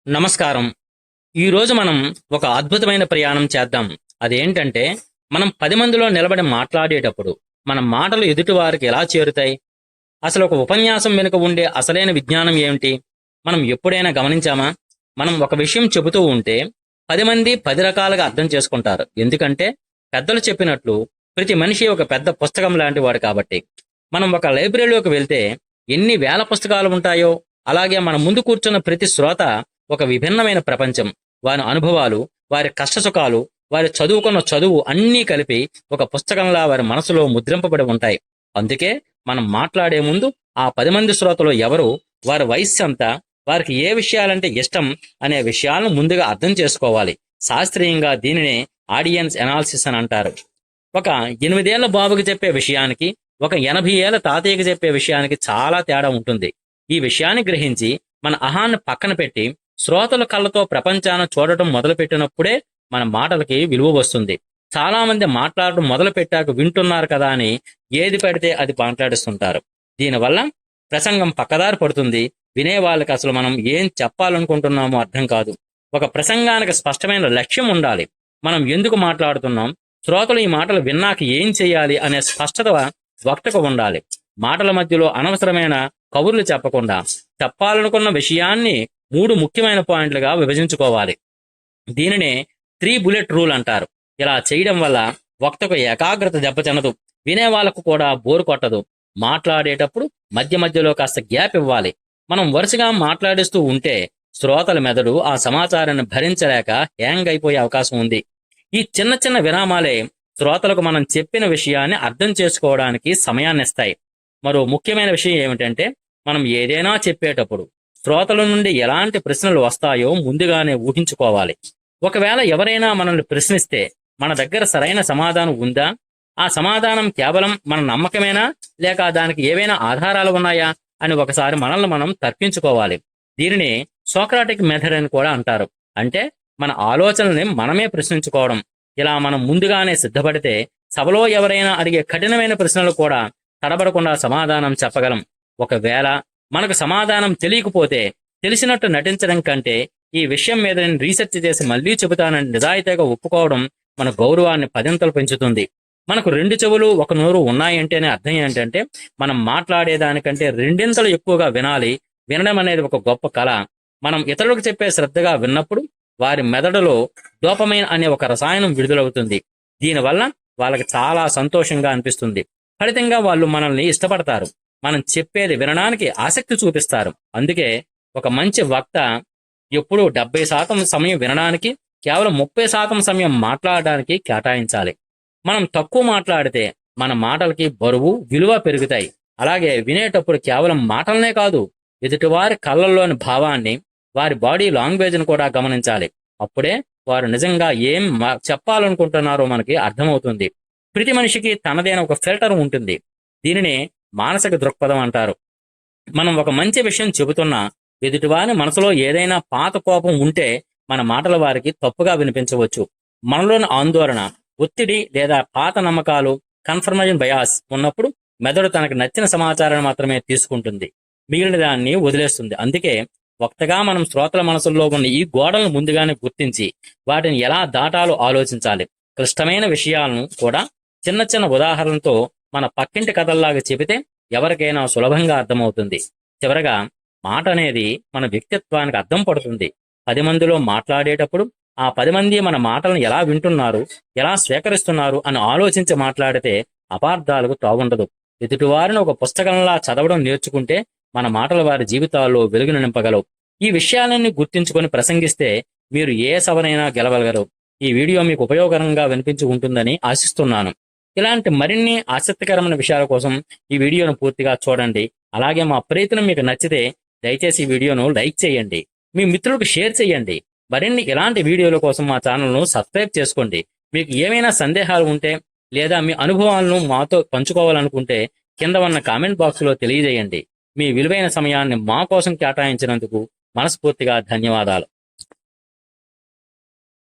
నమస్కారం. ఈరోజు మనం ఒక అద్భుతమైన ప్రయాణం చేద్దాం. అదేంటంటే, మనం 10 మందిలో నిలబడి మాట్లాడేటప్పుడు మన మాటలు ఎదుటివారికి ఎలా చేరుతాయి? అసలు ఒక ఉపన్యాసం వెనుక ఉండే అసలైన విజ్ఞానం ఏమిటి? మనం ఎప్పుడైనా గమనించామా? మనం ఒక విషయం చెబుతూ ఉంటే 10 మంది 10 రకాలుగా అర్థం చేసుకుంటారు. ఎందుకంటే పెద్దలు చెప్పినట్లు ప్రతి మనిషి ఒక పెద్ద పుస్తకం లాంటి వాడు కాబట్టి. మనం ఒక లైబ్రరీలోకి వెళ్తే ఎన్ని వేల పుస్తకాలు ఉంటాయో, అలాగే మన ముందు కూర్చున్న ప్రతి శ్రోత ఒక విభిన్నమైన ప్రపంచం. వారి అనుభవాలు, వారి కష్టసుఖాలు, వారి చదువుకున్న చదువు అన్నీ కలిపి ఒక పుస్తకంలా వారి మనసులో ముద్రింపబడి ఉంటాయి. అందుకే మనం మాట్లాడే ముందు ఆ 10 మంది శ్రోతలు ఎవరు, వారి వయస్సు ఎంత, వారికి ఏ విషయాలంటే ఇష్టం అనే విషయాలను ముందుగా అర్థం చేసుకోవాలి. శాస్త్రీయంగా దీనినే ఆడియన్స్ ఎనాలిసిస్ అని అంటారు. ఒక 8 ఏళ్ల బాబుకి చెప్పే విషయానికి, ఒక 80 ఏళ్ల తాతయ్యకి చెప్పే విషయానికి చాలా తేడా ఉంటుంది. ఈ విషయాన్ని గ్రహించి మన అహాన్ని పక్కన పెట్టి శ్రోతల కళ్ళతో ప్రపంచాన్ని చూడటం మొదలుపెట్టినప్పుడే మన మాటలకి విలువ వస్తుంది. చాలా మంది మాట్లాడటం మొదలు పెట్టాక వింటున్నారు కదా అని ఏది పడితే అది మాట్లాడిస్తుంటారు. దీనివల్ల ప్రసంగం పక్కదారి పడుతుంది. వినే వాళ్ళకి అసలు మనం ఏం చెప్పాలనుకుంటున్నామో అర్థం కాదు. ఒక ప్రసంగానికి స్పష్టమైన లక్ష్యం ఉండాలి. మనం ఎందుకు మాట్లాడుతున్నాం, శ్రోతలు ఈ మాటలు విన్నాక ఏం చేయాలి అనే స్పష్టత వక్తకు ఉండాలి. మాటల మధ్యలో అనవసరమైన కబుర్లు చెప్పకుండా చెప్పాలనుకున్న విషయాన్ని 3 ముఖ్యమైన పాయింట్లుగా విభజించుకోవాలి. దీనినే 3 బుల్లెట్ రూల్ అంటారు. ఇలా చేయడం వల్ల వక్తకు ఏకాగ్రత దెబ్బతినదు, వినే వాళ్ళకు కూడా బోరు కొట్టదు. మాట్లాడేటప్పుడు మధ్య మధ్యలో కాస్త గ్యాప్ ఇవ్వాలి. మనం వరుసగా మాట్లాడిస్తూ ఉంటే శ్రోతల మెదడు ఆ సమాచారాన్ని భరించలేక హ్యాంగ్ అయిపోయే అవకాశం ఉంది. ఈ చిన్న చిన్న విరామాలే శ్రోతలకు మనం చెప్పిన విషయాన్ని అర్థం చేసుకోవడానికి సమయాన్నిస్తాయి. మరో ముఖ్యమైన విషయం ఏమిటంటే, మనం ఏదైనా చెప్పేటప్పుడు శ్రోతల నుండి ఎలాంటి ప్రశ్నలు వస్తాయో ముందుగానే ఊహించుకోవాలి. ఒకవేళ ఎవరైనా మనల్ని ప్రశ్నిస్తే మన దగ్గర సరైన సమాధానం ఉందా, ఆ సమాధానం కేవలం మన నమ్మకమేనా, లేక దానికి ఏవైనా ఆధారాలు ఉన్నాయా అని ఒకసారి మనల్ని మనం తర్కించుకోవాలి. దీనిని సోక్రాటిక్ మెథడ్ అని కూడా అంటారు. అంటే మన ఆలోచనల్ని మనమే ప్రశ్నించుకోవడం. ఇలా మనం ముందుగానే సిద్ధపడితే సభలో ఎవరైనా అడిగే కఠినమైన ప్రశ్నలు కూడా తడబడకుండా సమాధానం చెప్పగలం. ఒకవేళ మనకు సమాధానం తెలియకపోతే తెలిసినట్టు నటించడం కంటే ఈ విషయం మీద నేను రీసెర్చ్ చేసి మళ్ళీ చెబుతానని నిజాయితీగా ఒప్పుకోవడం మన గౌరవాన్ని 10 పెంచుతుంది. మనకు 2 చెవులు 1 నోరు ఉన్నాయంటేనే అర్థం ఏంటంటే, మనం మాట్లాడేదానికంటే 2 ఎక్కువగా వినాలి. వినడం అనేది ఒక గొప్ప కళ. మనం ఇతరులకు చెప్పే శ్రద్ధగా విన్నప్పుడు వారి మెదడులో డోపమైన్ అనే ఒక రసాయనం విడుదలవుతుంది. దీనివల్ల వాళ్ళకి చాలా సంతోషంగా అనిపిస్తుంది. ఫలితంగా వాళ్ళు మనల్ని ఇష్టపడతారు. మనం చెప్పేది వినడానికి ఆసక్తి చూపిస్తారు. అందుకే ఒక మంచి వక్త ఎప్పుడూ 70% సమయం వినడానికి, కేవలం 30% సమయం మాట్లాడడానికి కేటాయించాలి. మనం తక్కువ మాట్లాడితే మన మాటలకి బరువు, విలువ పెరుగుతాయి. అలాగే వినేటప్పుడు కేవలం మాటలనే కాదు, ఎదుటివారి కళ్ళల్లోని భావాన్ని, వారి బాడీ లాంగ్వేజ్ను కూడా గమనించాలి. అప్పుడే వారు నిజంగా ఏం చెప్పాలనుకుంటున్నారో మనకి అర్థమవుతుంది. ప్రతి మనిషికి తనదైన ఒక ఫిల్టర్ ఉంటుంది. దీనినే మానసిక దృక్పథం అంటారు. మనం ఒక మంచి విషయం చెబుతున్నా ఎదుటివారి మనసులో ఏదైనా పాత కోపం ఉంటే మన మాటల వారికి తప్పుగా వినిపించవచ్చు. మనలోని ఆందోళన, ఒత్తిడి లేదా పాత నమ్మకాలు, కన్ఫర్మేషన్ బయాస్ ఉన్నప్పుడు మెదడు తనకు నచ్చిన సమాచారాన్ని మాత్రమే తీసుకుంటుంది, మిగిలిన దాన్ని వదిలేస్తుంది. అందుకే వక్తగా మనం శ్రోతల మనసుల్లో ఉన్న ఈ గోడలను ముందుగానే గుర్తించి వాటిని ఎలా దాటాలో ఆలోచించాలి. క్లిష్టమైన విషయాలను కూడా చిన్న చిన్న ఉదాహరణలతో మన పక్కింటి కథల్లాగా చెబితే ఎవరికైనా సులభంగా అర్థమవుతుంది. చివరగా, మాట అనేది మన వ్యక్తిత్వానికి అద్దం పడుతుంది. 10 మందిలో మాట్లాడేటప్పుడు ఆ 10 మంది మన మాటలను ఎలా వింటున్నారు, ఎలా స్వీకరిస్తున్నారు అని ఆలోచించి మాట్లాడితే అపార్థాలకు తావుండదు. ఎదుటివారిని ఒక పుస్తకంలా చదవడం నేర్చుకుంటే మన మాటలు వారి జీవితాల్లో వెలుగును నింపగలవు. ఈ విషయాలన్నీ గుర్తించుకొని ప్రసంగిస్తే మీరు ఏ సభనైనా గెలవగలరు. ఈ వీడియో మీకు ఉపయోగకరంగా వినిపించి ఉంటుందని ఆశిస్తున్నాను. ఇలాంటి మరిన్ని ఆసక్తికరమైన విషయాల కోసం ఈ వీడియోను పూర్తిగా చూడండి. అలాగే మా ప్రయత్నం మీకు నచ్చితే దయచేసి ఈ వీడియోను లైక్ చేయండి, మీ మిత్రులకు షేర్ చేయండి. మరిన్ని ఇలాంటి వీడియోల కోసం మా ఛానల్ను సబ్స్క్రైబ్ చేసుకోండి. మీకు ఏమైనా సందేహాలు ఉంటే లేదా మీ అనుభవాలను మాతో పంచుకోవాలనుకుంటే కింద ఉన్న కామెంట్ బాక్స్లో తెలియజేయండి. మీ విలువైన సమయాన్ని మా కోసం కేటాయించినందుకు మనస్ఫూర్తిగా ధన్యవాదాలు.